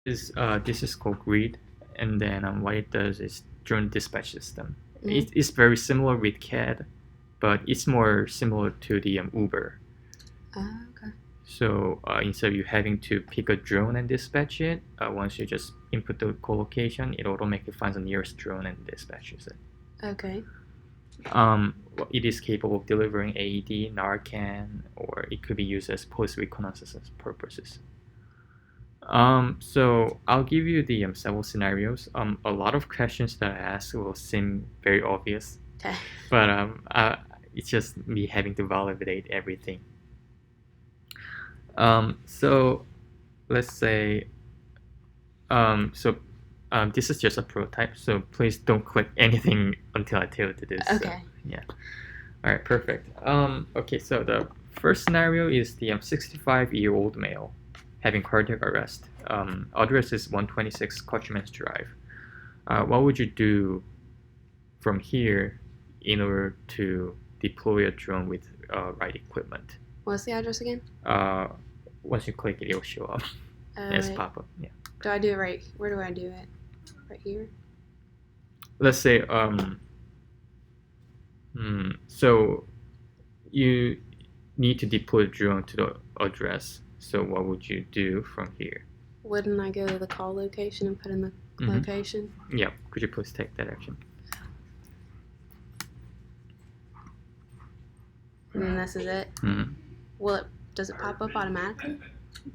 this is called Grid, and then what it does is drone dispatch system. Mhm. It's very similar with CAD, but it's more similar to the Uber. Okay. So instead of you having to pick a drone and dispatch it, once you just input the co-location, it automatically finds the nearest drone and dispatches it. Okay. It is capable of delivering AED, Narcan, or it could be used as police reconnaissance purposes. So I'll give you the several scenarios. A lot of questions that I ask will seem very obvious, Okay. but it's just me having to validate everything. So let's say, this is just a prototype, so please don't click anything until I tell you to do this. Okay. Yeah. All right, perfect. Okay, so the first scenario is the 65-year-old male having cardiac arrest. Address is 126 Coachman's Drive. What would you do from here in order to deploy a drone with right equipment? What's the address again? Once you click it, it'll show up as Wait. pop-up. Yeah. Do I do it right? Where do I do it? Right here? Let's say so you need to deploy a drone to the address. So what would you do from here? Wouldn't I go to the call location and put in the location? Yeah. Could you please take that action? And then this is it. Does it pop up automatically?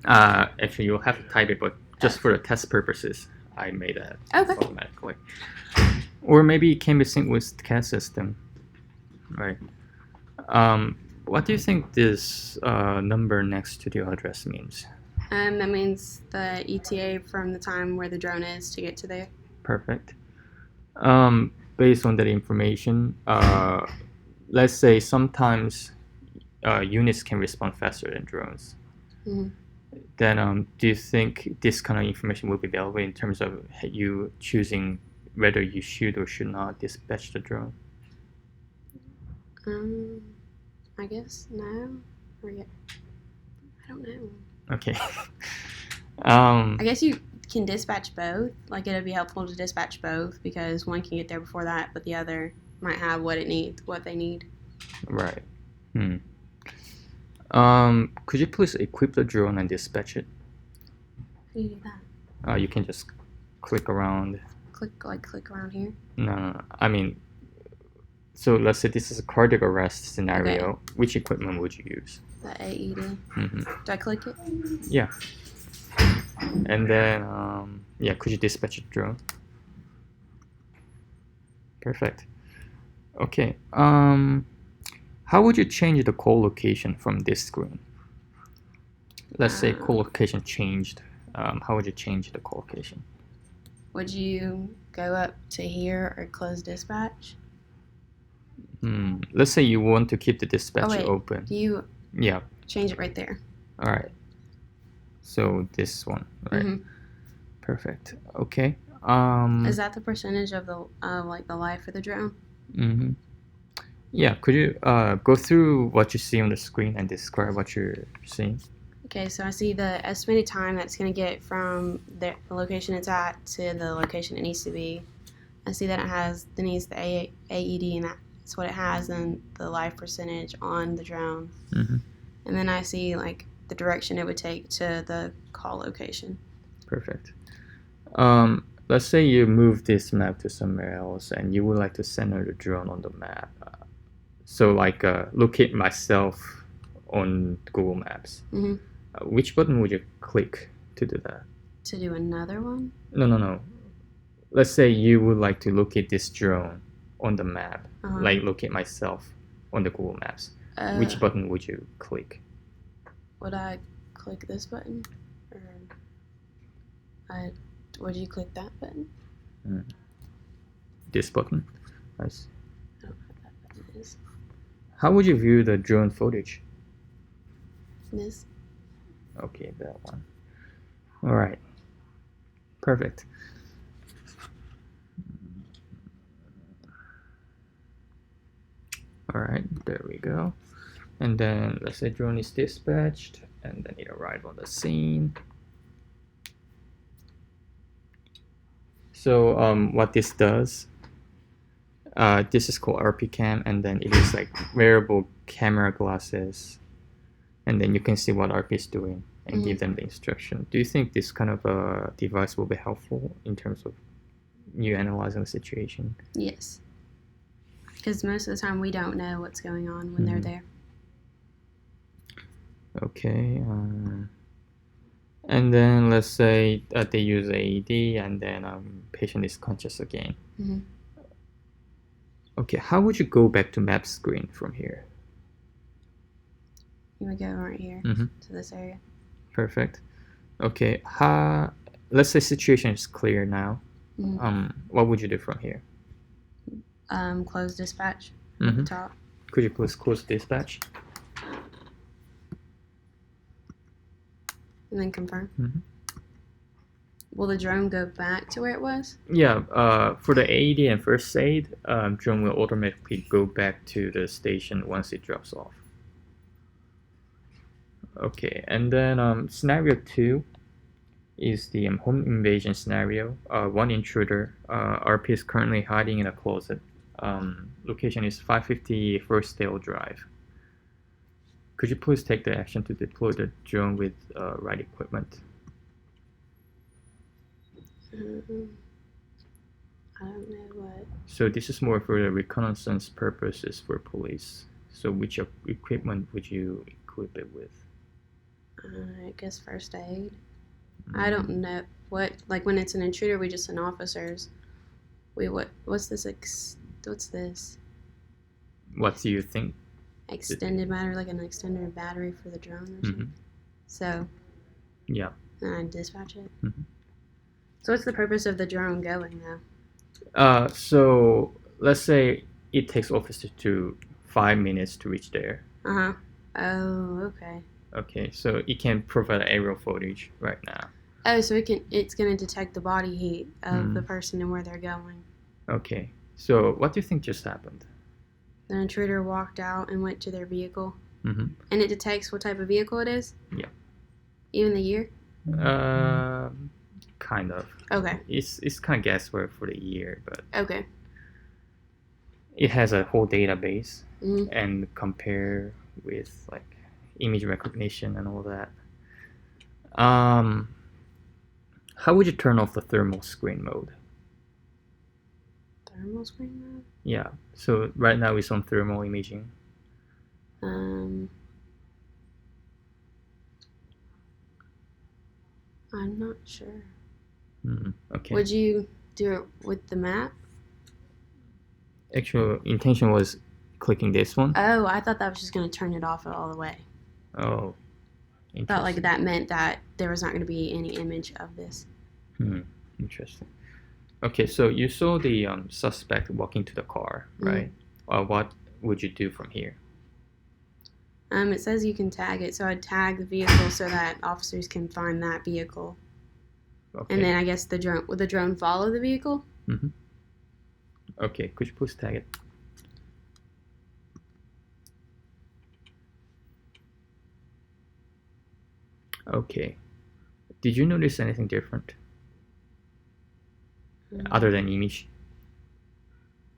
Actually, you'll have to type it, but just for the test purposes, I made that automatically. Or maybe it can be synced with the CAD system, right? What do you think this number next to the address means? That means the ETA from the time where the drone is to get to there. Perfect. Based on that information, let's say sometimes units can respond faster than drones. Mhm. Then do you think this kind of information will be available in terms of you choosing whether you should or should not dispatch the drone? I guess no. I don't know. Okay. I guess you can dispatch both. Like, it'd be helpful to dispatch both because one can get there before that, but the other might have what they need. Right. Could you please equip the drone and dispatch it? How do you do that? You can just click around. Click around here? No. I mean, so let's say this is a cardiac arrest scenario. Okay. Which equipment would you use? The AED. Do I click it? Yeah. And then, could you dispatch a drone? Perfect. Okay. How would you change the call location from this screen? Let's say call location changed. How would you change the call location? Would you go up to here or close dispatch? Let's say you want to keep the dispatch open. You change it right there. All right. So this one, right? Mm-hmm. Perfect. Okay. Is that the percentage of the the life of the drone? Mm-hmm. Yeah. Could you go through what you see on the screen and describe what you're seeing? Okay, so I see the estimated time that's going to get from the location it's at to the location it needs to be. I see that it needs the AED, and that's what it has, and the life percentage on the drone. Mm-hmm. And then I see like the direction it would take to the call location. Perfect. Let's say you move this map to somewhere else, and you would like to center the drone on the map. So like locate myself on Google Maps. Mm-hmm. Which button would you click to do that? To do another one? No. Let's say you would like to locate this drone on the map, like locate myself on the Google Maps. Which button would you click? Would I click this button? Or would you click that button? This button? Nice. I don't know what that button is. How would you view the drone footage? This. Okay, that one. All right. Perfect. All right, there we go. And then let's say drone is dispatched, and then it arrived on the scene. So what this does, this is called RP cam, and then it is like wearable camera glasses, and then you can see what RP is doing and give them the instruction. Do you think this kind of a device will be helpful in terms of you analyzing the situation? Yes. Because most of the time we don't know what's going on when they're Mhm. there. Okay. And then let's say that they use AED and then patient is conscious again. Mhm. Okay, how would you go back to map screen from here? You would go right here Mhm. to this area. Perfect. Okay, let's say situation is clear now. Mhm. What would you do from here? Close dispatch at the Mhm. top. Could you please close dispatch? And then confirm. Mhm. Will the drone go back to where it was? Yeah, for the AED and first aid, drone will automatically go back to the station once it drops off. Okay, and then scenario 2 is the home invasion scenario. One intruder, RP is currently hiding in a closet. Location is 550 Firstdale Drive. Could you please take the action to deploy the drone with right equipment? I don't know what. So this is more for the reconnaissance purposes for police. So which equipment would you equip it with? I guess first aid. I don't know what. Like when it's an intruder, we just send officers. What's this? What's this? What do you think? Extended battery, like an extended battery for the drone or something. Mhm. So. Yeah. And I dispatch it. Mhm. So what's the purpose of the drone going though? So let's say it takes officers to 5 minutes to reach there. Oh, okay. Okay, so it can provide aerial footage right now. Oh, so it's gonna detect the body heat of the person and where they're going. Okay, so what do you think just happened? The intruder walked out and went to their vehicle. Mm-hmm. And it detects what type of vehicle it is? Yeah. Even the year? Kind of. Okay. It's kind of guesswork for the year, but Okay. it has a whole database Mhm. and compare with like image recognition and all that. How would you turn off the thermal screen mode? Thermal screen mode? Yeah, so right now it's on thermal imaging. I'm not sure. Okay. Would you do it with the map? Actual intention was clicking this one. Oh, I thought that was just going to turn it off all the way. Oh, I thought like that meant that there was not going to be any image of this. Interesting. Okay, so you saw the suspect walking to the car, right? What would you do from here? It says you can tag it, so I'd tag the vehicle so that officers can find that vehicle. Okay. And then I guess would the drone follow the vehicle? Mm-hmm. Okay, could you please tag it? Okay. Did you notice anything different other than image?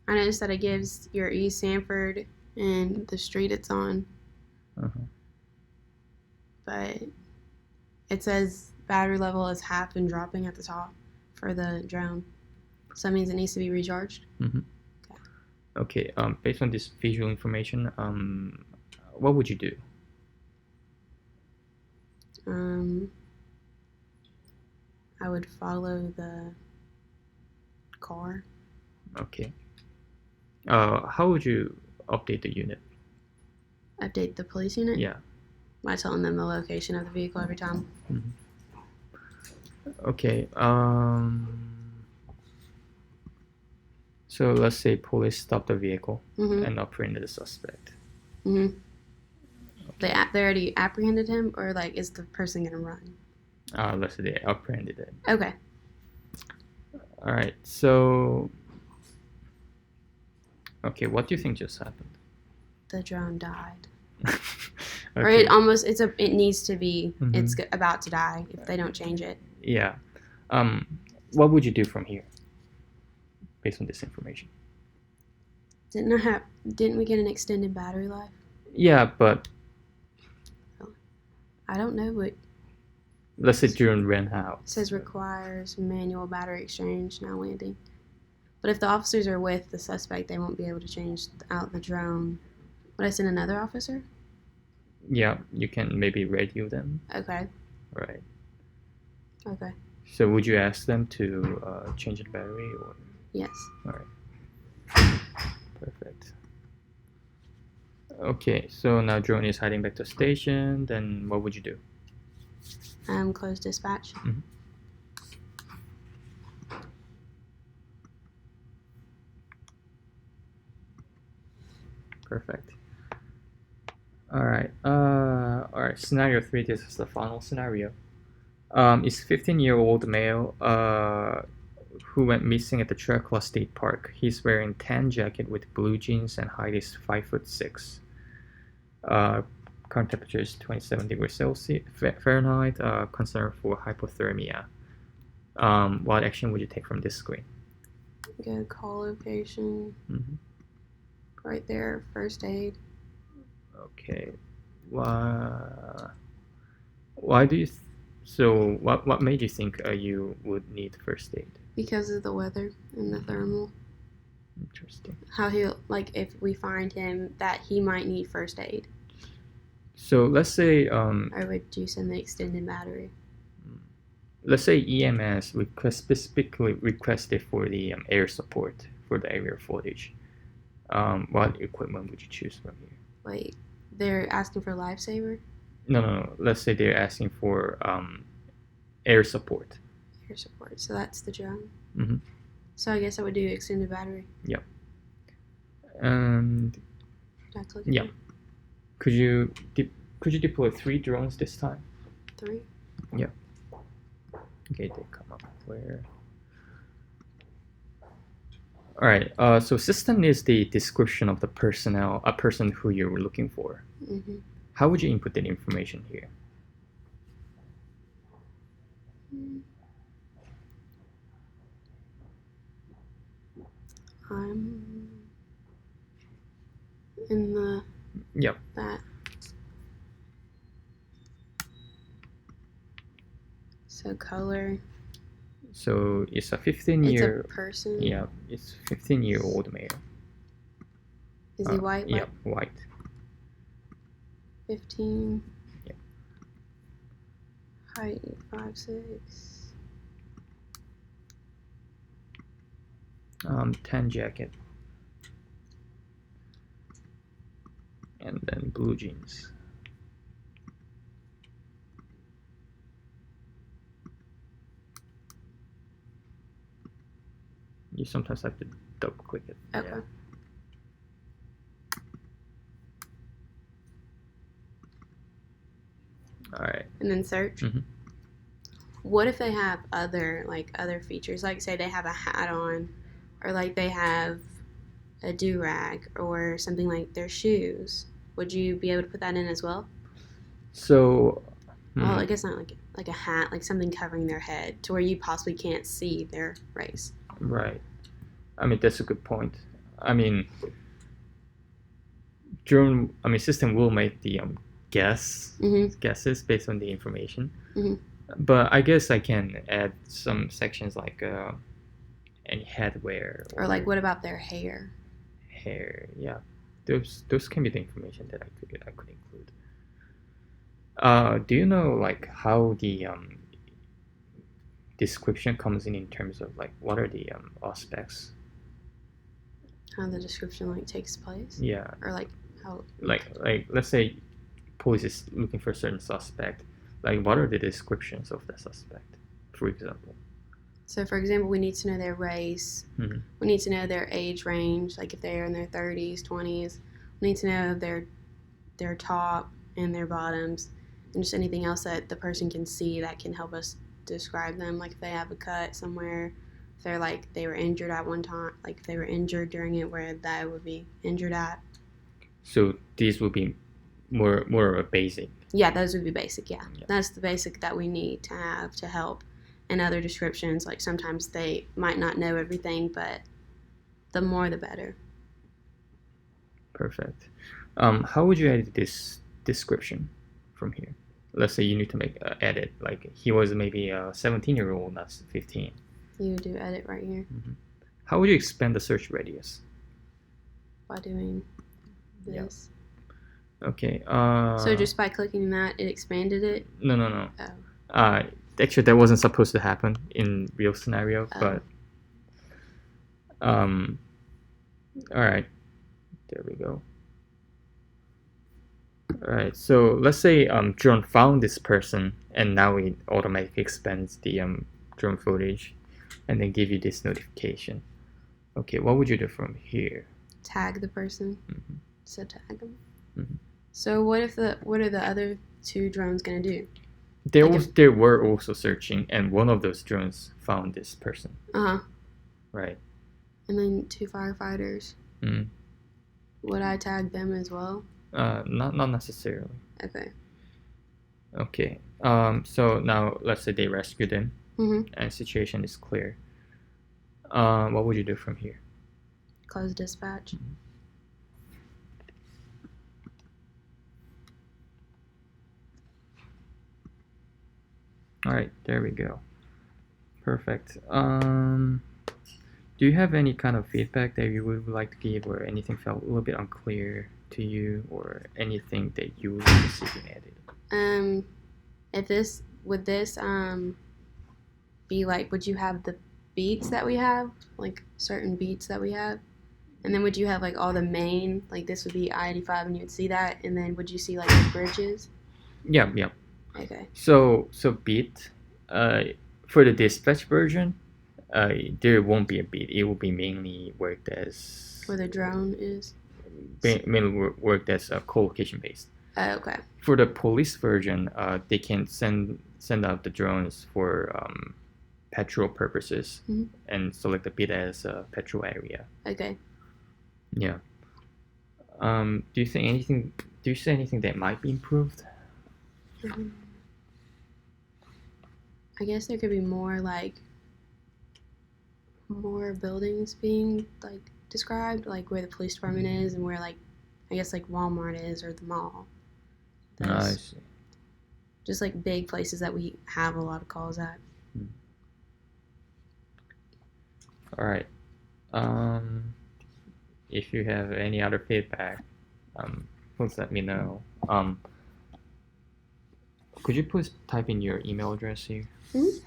I noticed that it gives your East Sanford and the street it's on. But it says battery level is half and dropping at the top for the drone. So that means it needs to be recharged? Okay, based on this visual information, what would you do? I would follow the car. Okay. How would you update the unit? Update the police unit? Yeah. By telling them the location of the vehicle every time. Okay. So let's say police stop the vehicle and apprehend the suspect. They already apprehended him, or like is the person gonna run? Let's say they apprehended it. Okay. All right. So. Okay, what do you think just happened? The drone died. Okay. Or it needs to be. It's about to die if they don't change it. Yeah. What would you do from here? based on this information. Didn't we get an extended battery life? Yeah, but I don't know what let's say drone ran out. it says. Requires manual battery exchange now landing. But if the officers are with the suspect, they won't be able to change out the drone. Would I send another officer? Yeah, you can maybe radio them. Okay. Right. Okay. So would you ask them to change the battery or? Yes. All right. Perfect. Okay, so now drone is heading back to station. Then what would you do? Close dispatch. Mhm. Perfect. All right. All right. Scenario 3. This is the final scenario. Is 15-year-old male who went missing at the Chiricahua State Park. He's wearing tan jacket with blue jeans and height is 5'6". Current temperature is 27 degrees Celsius Fahrenheit. Concern for hypothermia. What action would you take from this screen? Go call location. Mhm. Right there. First aid. Okay. Why do you? So what made you think you would need first aid? Because of the weather and the thermal. Interesting. How he'll, like, if we find him, that he might need first aid. So let's say Or would you send the extended battery? let's say EMS specifically requested for the air support for the aerial footage. What equipment would you choose from here? Wait, they're asking for lifesaver? No. Let's say they're asking for air support. Air support. So that's the drone. Mhm. So I guess I would do extended battery. And Did I click yeah. it? Could you deploy 3 drones this time? 3. Okay, they come up where. All right. So system is the description of the personnel, a person who you're looking for. Mm-hmm. How would you input that information here? I'm in the Yep. that. So color. So it's a It's 15-year. a person. Yeah, it's 15-year-old male. Is he white? Yeah, white. 15. Yep. Height 5'6". Tan jacket. And then blue jeans. You sometimes have to double click it. Okay. Yeah. All right. And then search. Mhm. What if they have other features? Like say they have a hat on, or like they have a do-rag or something like their shoes. Would you be able to put that in as well? So. Well, I guess not like a hat, like something covering their head to where you possibly can't see their race. Right. I mean, that's a good point. I mean, system will make the Mm-hmm. guesses based on the information. Mhm. But I guess I can add some sections like any headwear Or like, what about their hair? hair. Yeah, those can be the information that I could include. Do you know like how the description comes in terms of like what are the aspects? How the description like takes place? Yeah, Or like how? like let's say police is looking for a certain suspect. Like what are the descriptions of the suspect, for example? So for example, we need to know their race. Mhm. We need to know their age range, like if they're in their 30s, 20s. We need to know their top and their bottoms, and just anything else that the person can see that can help us describe them. Like if they have a cut somewhere, if they're like they were injured at one time, like if they were injured during it, where that would be injured at. So these would be more of a basic. Yeah, those would be basic. Yeah, Yeah. that's the basic that we need to have to help. And other descriptions, like sometimes they might not know everything, but the more the better. Perfect. How would you edit this description from here? Let's say you need to make an edit, like he was maybe a 17-year-old, not 15. You do edit right here How would you expand the search radius? by doing Yeah. this. Okay. So just by clicking that, it expanded it? No. Oh. Actually, that wasn't supposed to happen in real scenario, Oh. but all right, there we go. All right, so let's say drone found this person, and now it automatically expands the drone footage, and then give you this notification. Okay, what would you do from here? Tag the person. Mhm. So tag them. Mhm. So what are the other two drones gonna do? They were also searching, and one of those drones found this person. Right. And then two firefighters. Mm. Would I tag them as well? Not necessarily. Okay. Okay. So now let's say they rescued him, Mhm. and situation is clear. What would you do from here? Close dispatch. All right, there we go. Perfect. Do you have any kind of feedback that you would like to give, or anything felt a little bit unclear to you, or anything that you would like to see being added? If this would this be like, would you have the beats that we have, like certain beats that we have, and then would you have like all the main, like this would be I-85 and you would see that, and then would you see like the bridges? Yeah. Okay. So beat, for the dispatch version, there won't be a beat. It will be mainly worked as Where the drone is. mainly worked as co-location based. Okay. For the police version, they can send out the drones for patrol purposes Mhm. and select the beat as a patrol area. Okay. Yeah. Do you see anything that might be improved? I guess there could be more buildings being like described, like where the police department is and where like I guess like Walmart is or the mall. I see. Just like big places that we have a lot of calls at. All right. If you have any other feedback, please let me know. Could you please type in your email address here? Oops.